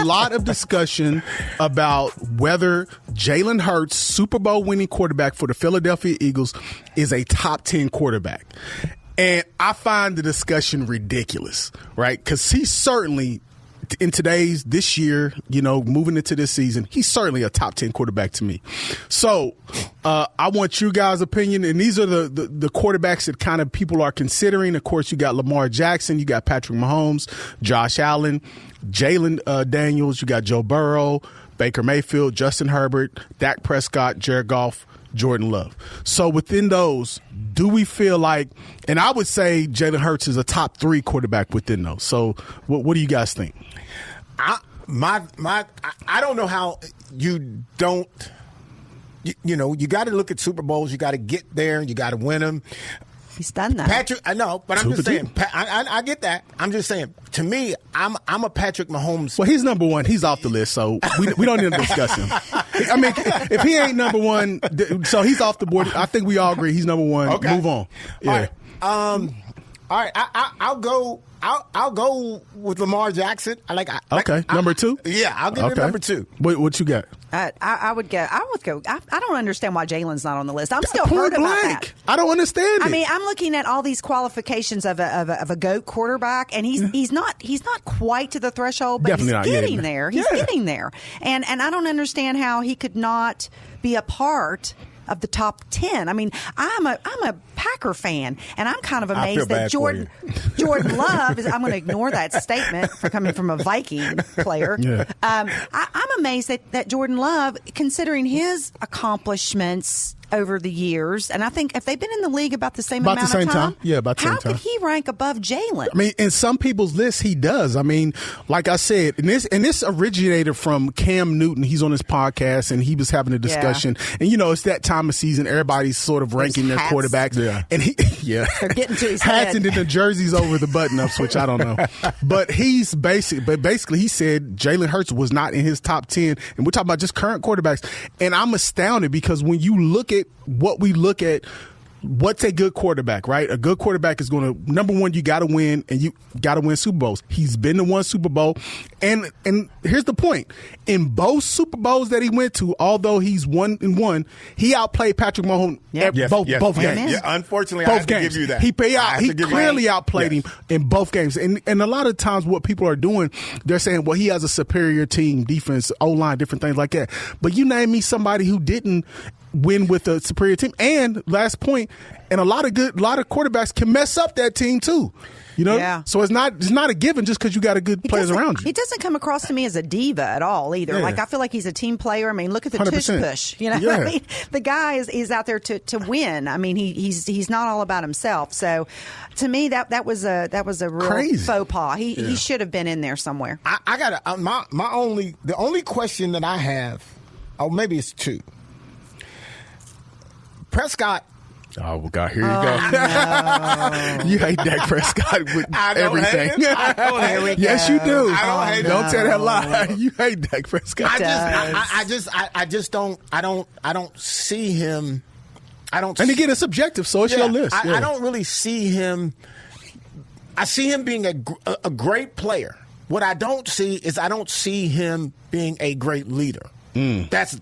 lot of discussion about whether Jalen Hurts, Super Bowl winning quarterback for the Philadelphia Eagles, is a top 10 quarterback. And I find the discussion ridiculous, right? Because he's certainly, in this year, moving into this season, he's certainly a top 10 quarterback to me. So I want you guys' opinion, and these are the quarterbacks that kind of people are considering. Of course, you got Lamar Jackson, you got Patrick Mahomes, Josh Allen, Jalen Daniels, you got Joe Burrow, Baker Mayfield, Justin Herbert, Dak Prescott, Jared Goff, Jordan Love. So within those, do we feel like, and I would say Jalen Hurts is a top 3 quarterback within those. So what do you guys think? I don't know how you don't, you got to look at Super Bowls. You got to get there. You got to win them. He's done that. Patrick, I know, but I'm just saying, I get that. I'm just saying, to me, I'm a Patrick Mahomes. Well, he's number one. He's off the list, so we don't need to discuss him. I mean, if he ain't number one, so he's off the board. I think we all agree he's number one. Okay. Move on. Yeah. All right. I'll go with Lamar Jackson. Okay. Number 2? Yeah, I'll give him number 2. What you got? I would go. I don't understand why Jalen's not on the list. I'm still hurt about that. I don't understand it. I mean, I'm looking at all these qualifications of a GOAT quarterback, and he's not quite to the threshold, but Definitely he's getting there. He's getting there, and I don't understand how he could not be a part of the top 10. I mean, I'm a Packer fan, and I'm kind of amazed that Jordan Love is. I'm going to ignore that statement for coming from a Viking player. Yeah. I'm amazed that Jordan Love, considering his accomplishments over the years, and I think if they've been in the league about the same amount of time, about the same time. How could he rank above Jalen? I mean, in some people's lists, he does. I mean, like I said, and this originated from Cam Newton. He's on his podcast, and he was having a discussion. And it's that time of season, everybody's sort of ranking their quarterbacks. Yeah, and they're getting to his hats head. And then the jerseys over the button-ups, which I don't know. But basically, he said Jalen Hurts was not in his top 10, and we're talking about just current quarterbacks. And I'm astounded because when you look at what we look at, what's a good quarterback, right? A good quarterback is going to, number one, you got to win, and you got to win Super Bowls. He's been to one Super Bowl. And here's the point. In both Super Bowls that he went to, although he's 1-1, he outplayed Patrick Mahomes both games. Yeah, unfortunately, I have to give you that. He clearly outplayed him in both games. And a lot of times what people are doing, they're saying, well, he has a superior team, defense, O-line, different things like that. But you name me somebody who didn't win with a superior team. And last point, and a lot of quarterbacks can mess up that team too. You know, Yeah. so it's not a given just because you got a good players around you. He doesn't come across to me as a diva at all either. Yeah. Like I feel like he's a team player. I mean, look at the 100%. tush push. You know, Yeah. I mean, the guy is out there to win. I mean, he's not all about himself. So, to me, that was a real Crazy. faux pas. He should have been in there somewhere. I got the only question that I have, or maybe it's two. Prescott. Oh, God, here you go. No. You hate Dak Prescott with everything. Yes, you do. I don't hate him. Don't tell that lie. You hate Dak Prescott. I just don't see him. And again, it's subjective, so it's your list. I don't really see him. I see him being a great player. What I don't see is I don't see him being a great leader. That's It's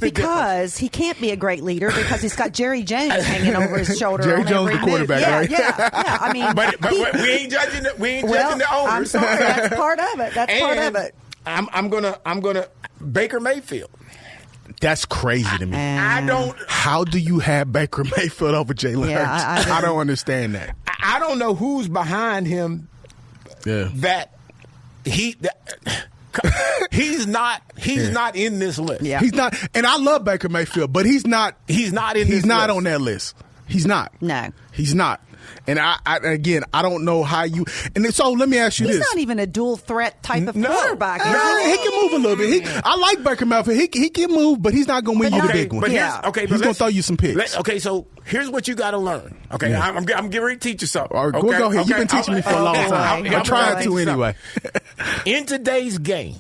the because he can't be a great leader because he's got Jerry Jones hanging over his shoulder. Jerry on Jones, every the quarterback, move. right? Yeah. I mean, but we ain't judging the owners. I'm sorry, that's part of it. That's part of it. I'm gonna Baker Mayfield. That's crazy to me. I don't. How do you have Baker Mayfield over Jalen Hurts? I don't understand that. I don't know who's behind him. Yeah. He's not in this list. Yeah. He's not, and I love Baker Mayfield, but he's not on that list. He's not. No. He's not. And I don't know how you. And so let me ask you He's this: not even a dual threat type of quarterback. No, he can move a little bit. I like Baker Mayfield. He can move, but he's not going to win you the big one. But He's going to throw you some picks. So here's what you got to learn. Okay, yeah. I'm getting ready to teach you something. All right, okay? go ahead. You've been teaching me for a long time. I'm trying to anyway. In today's game,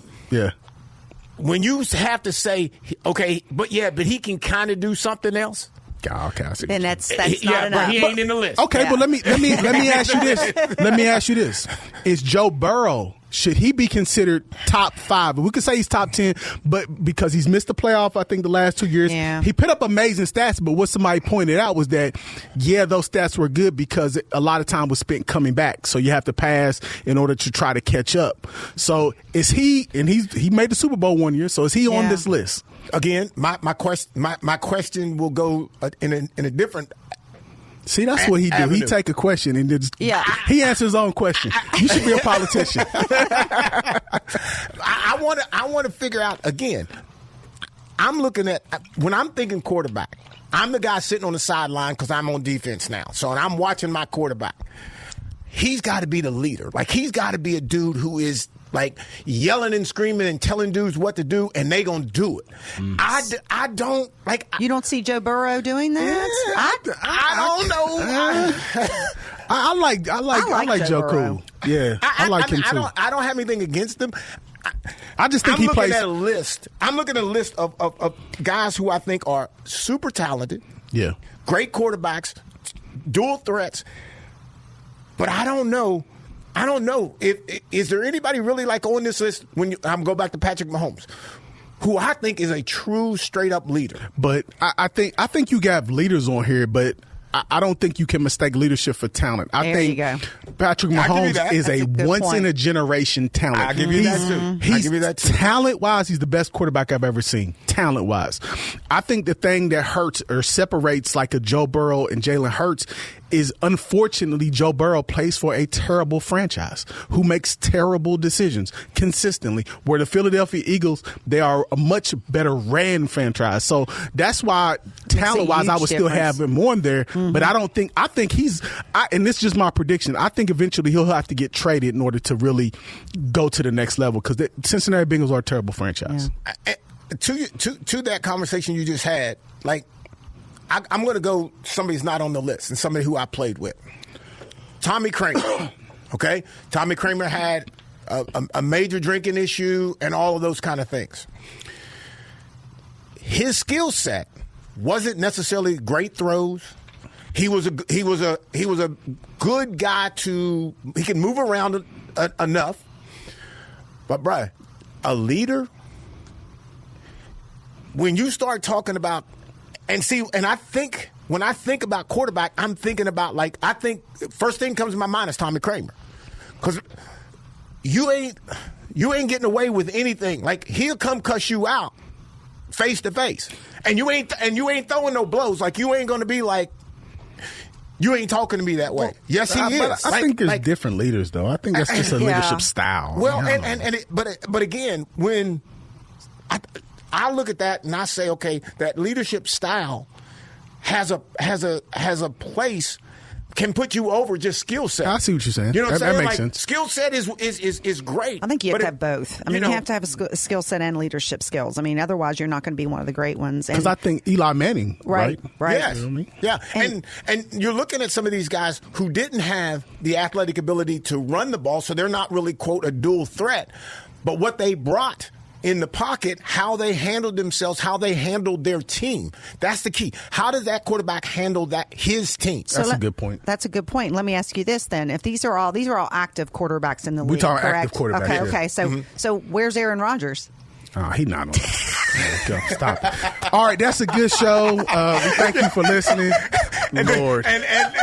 when you have to say, okay, but he can kind of do something else. Okay, and that's not enough. But he ain't in the list. Okay, but let me ask you this. Let me ask you this: is Joe Burrow, should he be considered top 5? We could say he's top 10, but because he's missed the playoff, I think the last 2 years, he put up amazing stats. But what somebody pointed out was that those stats were good because a lot of time was spent coming back. So you have to pass in order to try to catch up. So is he? And he made the Super Bowl 1 year. So is he on this list? Again, my question will go in a different. See, that's what he do. Avenue. He take a question and just he answers his own question. You should be a politician. I want to figure out again. I'm looking at when I'm thinking quarterback. I'm the guy sitting on the sideline because I'm on defense now. So when I'm watching my quarterback, he's got to be the leader. Like he's got to be a dude who is like yelling and screaming and telling dudes what to do, and they gonna do it. I don't like. You don't see Joe Burrow doing that? I don't know. I like Joe Cool. Yeah, I like him too. I don't have anything against him. I just think he plays. I'm looking at a list of guys who I think are super talented. Yeah, great quarterbacks, dual threats. But I don't know. Is there anybody really like on this list when I'm go back to Patrick Mahomes, who I think is a true straight up leader. But I think you got leaders on here, but I don't think you can mistake leadership for talent. I think Patrick Mahomes is a once-in-a-generation talent. I'll give you that, too. I'll give you that, too. Talent-wise, he's the best quarterback I've ever seen, talent-wise. I think the thing that hurts or separates like a Joe Burrow and Jalen Hurts is, unfortunately, Joe Burrow plays for a terrible franchise who makes terrible decisions consistently, where the Philadelphia Eagles, they are a much better ran franchise. So that's why, talent-wise, I would still have him on there. But I think he's, and this is just my prediction, I think eventually he'll have to get traded in order to really go to the next level because the Cincinnati Bengals are a terrible franchise. Yeah. To that conversation you just had, like, I'm going to go somebody's not on the list and somebody who I played with. Tommy Kramer, okay? Tommy Kramer had a major drinking issue and all of those kind of things. His skill set wasn't necessarily great throws. He was a good guy he can move around enough. But, bruh, a leader, when you start talking about, and I think when I think about quarterback, I'm thinking about, like, I think first thing comes to my mind is Tommy Kramer. Because you ain't getting away with anything. Like, he'll come cuss you out. face to face, and you ain't throwing no blows. Like, you ain't gonna be like, you ain't talking to me that way. Yes, he is. I think there's different leaders, though. I think that's just a leadership style. Well, but again, when I look at that and I say, okay, that leadership style has a place. Can put you over just skill set. I see what you're saying. You know what I'm saying? That makes sense. Skill set is great. I think you have to have both. I mean, you have to have a skill set and leadership skills. I mean, otherwise you're not going to be one of the great ones. Because I think Eli Manning, right? Yes. You know what I mean? Yeah. And you're looking at some of these guys who didn't have the athletic ability to run the ball, so they're not really, quote, a dual threat. But what they brought in the pocket, how they handled themselves, how they handled their team. That's the key. How does that quarterback handle his team? That's a good point. That's a good point. Let me ask you this then. If these are all active quarterbacks in the league, we talk correct? active quarterbacks. Okay. So where's Aaron Rodgers? Oh, he's not on that. Go. Stop it. All right, that's a good show. We thank you for listening. Lord. And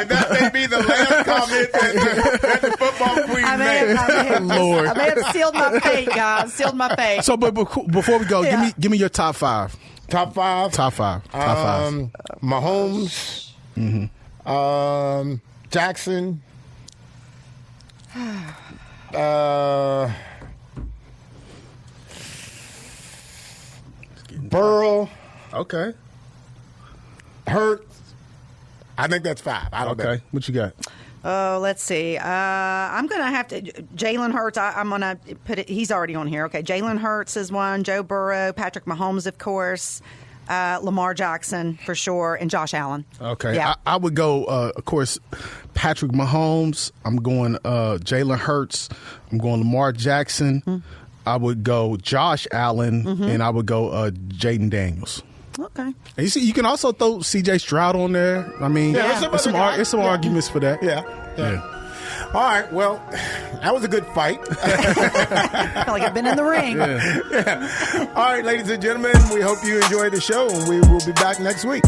that may be the last comment that the football queen made. Lord. I may have sealed my fate, guys. Sealed my fate. So, but before we go, give me your top five. Top five? Top five. Mahomes. Jackson. Burrow. Okay. Hurt. I think that's five. I don't know. What you got? Oh, let's see. I'm going to have to. Jalen Hurts, I'm going to put it. He's already on here. Okay. Jalen Hurts is one. Joe Burrow, Patrick Mahomes, of course. Lamar Jackson, for sure. And Josh Allen. Okay. Yeah. I would go, of course, Patrick Mahomes. I'm going Jalen Hurts. I'm going Lamar Jackson. Mm-hmm. I would go Josh Allen. Mm-hmm. And I would go Jaden Daniels. Okay. And you see, you can also throw C.J. Stroud on there. I mean, there's some arguments for that. Yeah. All right. Well, that was a good fight. I feel like I've been in the ring. Yeah. All right, ladies and gentlemen, we hope you enjoyed the show, and we will be back next week.